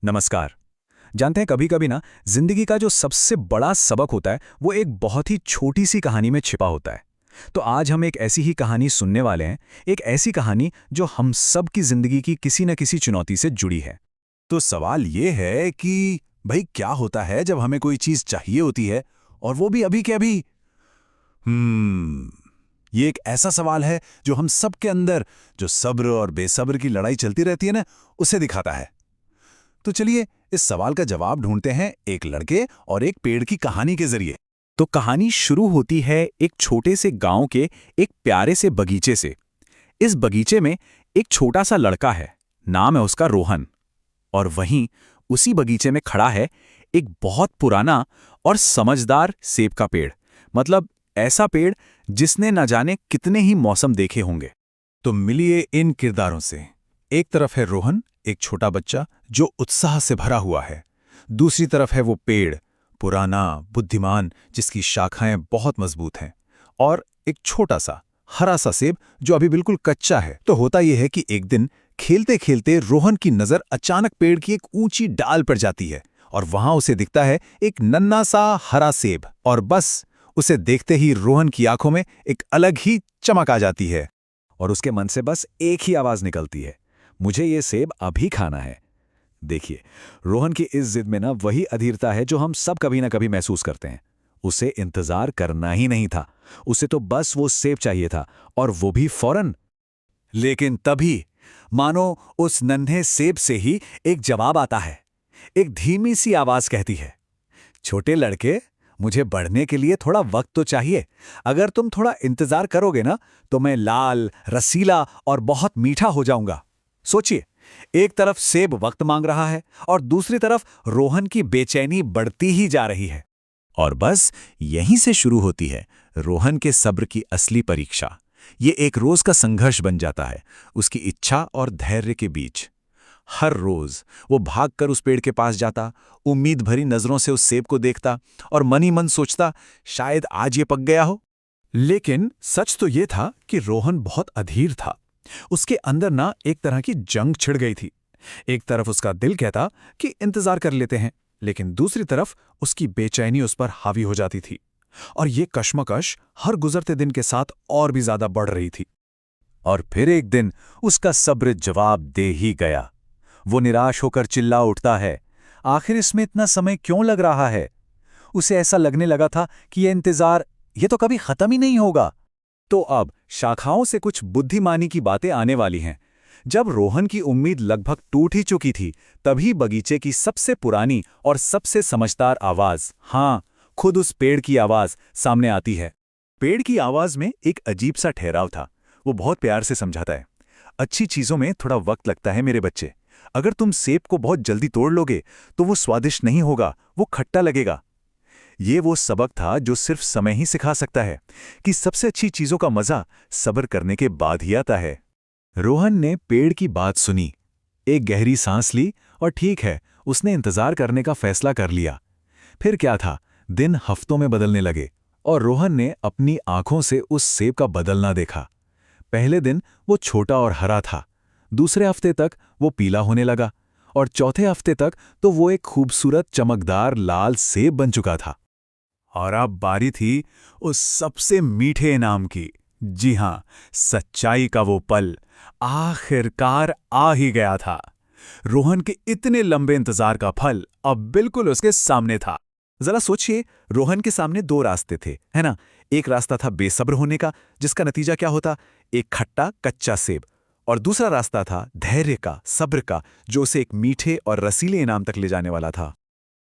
नमस्कार। जानते हैं कभी कभी ना जिंदगी का जो सबसे बड़ा सबक होता है वो एक बहुत ही छोटी सी कहानी में छिपा होता है। तो आज हम एक ऐसी ही कहानी सुनने वाले हैं। एक ऐसी कहानी जो हम सब की जिंदगी की किसी न किसी चुनौती से जुड़ी है। तो सवाल ये है कि भाई क्या होता है जब हमें कोई चीज चाहिए होती है और वो भी अभी के अभी। हम्म ये एक ऐसा सवाल है जो हम सब के अंदर जो सब्र और बेसब्र की लड़ाई चलती रहती है ना, उसे दिखाता है। तो चलिए इस सवाल का जवाब ढूंढते हैं एक लड़के और एक पेड़ की कहानी के जरिए। तो कहानी शुरू होती है एक छोटे से गांव के एक प्यारे से बगीचे से। इस बगीचे में एक छोटा सा लड़का है, नाम है उसका रोहन। और वहीं उसी बगीचे में खड़ा है एक बहुत पुराना और समझदार सेब का पेड़। मतलब ऐसा पेड़ जिसने न जाने कितने ही मौसम देखे होंगे। तो मिलिए इन किरदारों से। एक तरफ है रोहन, एक छोटा बच्चा जो उत्साह से भरा हुआ है। दूसरी तरफ है वो पेड़, पुराना, बुद्धिमान, जिसकी शाखाएं बहुत मजबूत हैं। और एक छोटा सा हरा सा सेब जो अभी बिल्कुल कच्चा है। तो होता यह है कि एक दिन खेलते खेलते रोहन की नजर अचानक पेड़ की एक ऊंची डाल पर जाती है और वहां उसे दिखता है एक नन्हा सा हरा सेब। और बस उसे देखते ही रोहन की आंखों में एक अलग ही चमक आ जाती है। और उसके मन से बस एक ही आवाज निकलती है, मुझे ये सेब अभी खाना है। देखिए, रोहन की इस जिद में ना वही अधीरता है जो हम सब कभी ना कभी महसूस करते हैं। उसे इंतजार करना ही नहीं था, उसे तो बस वो सेब चाहिए था, और वो भी फौरन। लेकिन तभी मानो उस नन्हे सेब से ही एक जवाब आता है। एक धीमी सी आवाज कहती है, छोटे लड़के, मुझे बढ़ने के लिए थोड़ा वक्त तो चाहिए। अगर तुम थोड़ा इंतजार करोगे ना, तो मैं लाल, रसीला और बहुत मीठा हो जाऊंगा। सोचिए, एक तरफ सेब वक्त मांग रहा है और दूसरी तरफ रोहन की बेचैनी बढ़ती ही जा रही है। और बस यहीं से शुरू होती है रोहन के सब्र की असली परीक्षा। ये एक रोज का संघर्ष बन जाता है, उसकी इच्छा और धैर्य के बीच। हर रोज वो भागकर उस पेड़ के पास जाता, उम्मीद भरी नजरों से उस सेब को देखता और मन ही मन सोचता, शायद आज ये पक गया हो। लेकिन सच तो ये था कि रोहन बहुत अधीर था। उसके अंदर ना एक तरह की जंग छिड़ गई थी। एक तरफ उसका दिल कहता कि इंतजार कर लेते हैं, लेकिन दूसरी तरफ उसकी बेचैनी उस पर हावी हो जाती थी। और ये कश्मकश हर गुजरते दिन के साथ और भी ज्यादा बढ़ रही थी। और फिर एक दिन उसका सब्र जवाब दे ही गया। वो निराश होकर चिल्ला उठता है, आखिर इसमें इतना समय क्यों लग रहा है? उसे ऐसा लगने लगा था कि ये इंतजार, ये तो कभी खत्म ही नहीं होगा। तो अब शाखाओं से कुछ बुद्धिमानी की बातें आने वाली हैं। जब रोहन की उम्मीद लगभग टूट ही चुकी थी, तभी बगीचे की सबसे पुरानी और सबसे समझदार आवाज, हाँ, खुद उस पेड़ की आवाज सामने आती है। पेड़ की आवाज में एक अजीब सा ठहराव था। वो बहुत प्यार से समझाता है, अच्छी चीजों में थोड़ा वक्त लगता है मेरे बच्चे। अगर तुम सेब को बहुत जल्दी तोड़ लोगे तो वो स्वादिष्ट नहीं होगा, वो खट्टा लगेगा। ये वो सबक था जो सिर्फ समय ही सिखा सकता है कि सबसे अच्छी चीजों का मजा सब्र करने के बाद ही आता है। रोहन ने पेड़ की बात सुनी, एक गहरी सांस ली और ठीक है, उसने इंतजार करने का फैसला कर लिया। फिर क्या था, दिन हफ्तों में बदलने लगे और रोहन ने अपनी आंखों से उस सेब का बदलना देखा। पहले दिन वो छोटा और हरा था, दूसरे हफ्ते तक वो पीला होने लगा और चौथे हफ्ते तक तो वो एक खूबसूरत चमकदार लाल सेब बन चुका था। और अब बारी थी उस सबसे मीठे इनाम की। जी हां, सच्चाई का वो पल आखिरकार आ ही गया था। रोहन के इतने लंबे इंतजार का फल अब बिल्कुल उसके सामने था। जरा सोचिए, रोहन के सामने दो रास्ते थे, है ना? एक रास्ता था बेसब्र होने का, जिसका नतीजा क्या होता, एक खट्टा कच्चा सेब। और दूसरा रास्ता था धैर्य का, सब्र का, जो उसे एक मीठे और रसीले इनाम तक ले जाने वाला था।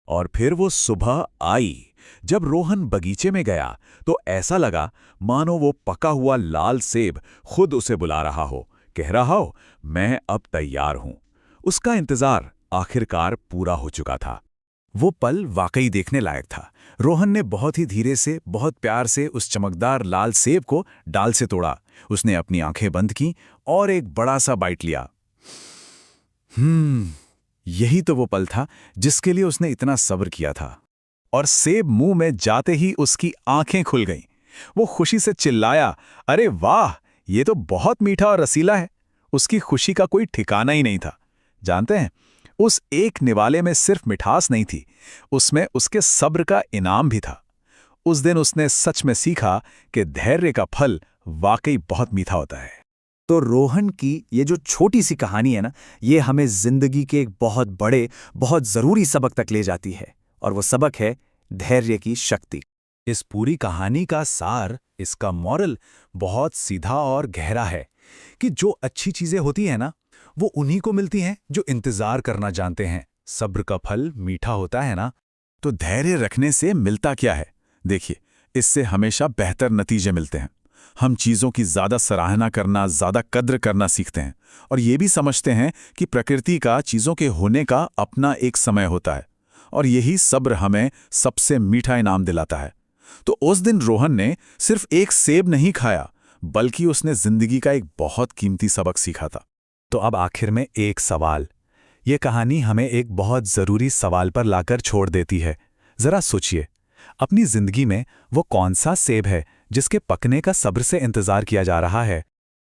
और फिर वो सुबह आई। जब रोहन बगीचे में गया तो ऐसा लगा मानो वो पका हुआ लाल सेब खुद उसे बुला रहा हो, कह रहा हो, मैं अब तैयार हूं। उसका इंतजार आखिरकार पूरा हो चुका था। वो पल वाकई देखने लायक था। रोहन ने बहुत ही धीरे से, बहुत प्यार से उस चमकदार लाल सेब को डाल से तोड़ा। उसने अपनी आंखें बंद की और एक बड़ा सा बाइट लिया। यही तो वो पल था जिसके लिए उसने इतना सब्र किया था। और सेब मुंह में जाते ही उसकी आंखें खुल गईं। वो खुशी से चिल्लाया, अरे वाह, ये तो बहुत मीठा और रसीला है। उसकी खुशी का कोई ठिकाना ही नहीं था। जानते हैं, उस एक निवाले में सिर्फ मिठास नहीं थी, उसमें उसके सब्र का इनाम भी था। उस दिन उसने सच में सीखा कि धैर्य का फल वाकई बहुत मीठा होता है। तो रोहन की ये जो छोटी सी कहानी है ना, ये हमें जिंदगी के एक बहुत बड़े, बहुत जरूरी सबक तक ले जाती है, और वो सबक है धैर्य की शक्ति। इस पूरी कहानी का सार, इसका मॉरल बहुत सीधा और गहरा है कि जो अच्छी चीजें होती हैं ना, वो उन्हीं को मिलती हैं जो इंतजार करना जानते हैं। सब्र का फल मीठा होता है ना। तो धैर्य रखने से मिलता क्या है? देखिए, इससे हमेशा बेहतर नतीजे मिलते हैं। हम चीज़ों की ज़्यादा सराहना करना, ज़्यादा कद्र करना सीखते हैं, और ये भी समझते हैं कि प्रकृति का चीज़ों के होने का अपना एक समय होता है, और यही सब्र हमें सबसे मीठा इनाम दिलाता है। तो उस दिन रोहन ने सिर्फ एक सेब नहीं खाया, बल्कि उसने जिंदगी का एक बहुत कीमती सबक सीखा था। तो अब आखिर में एक सवाल, ये कहानी हमें एक बहुत ज़रूरी सवाल पर लाकर छोड़ देती है। ज़रा सोचिए, अपनी जिंदगी में वो कौन सा सेब है जिसके पकने का सब्र से इंतजार किया जा रहा है?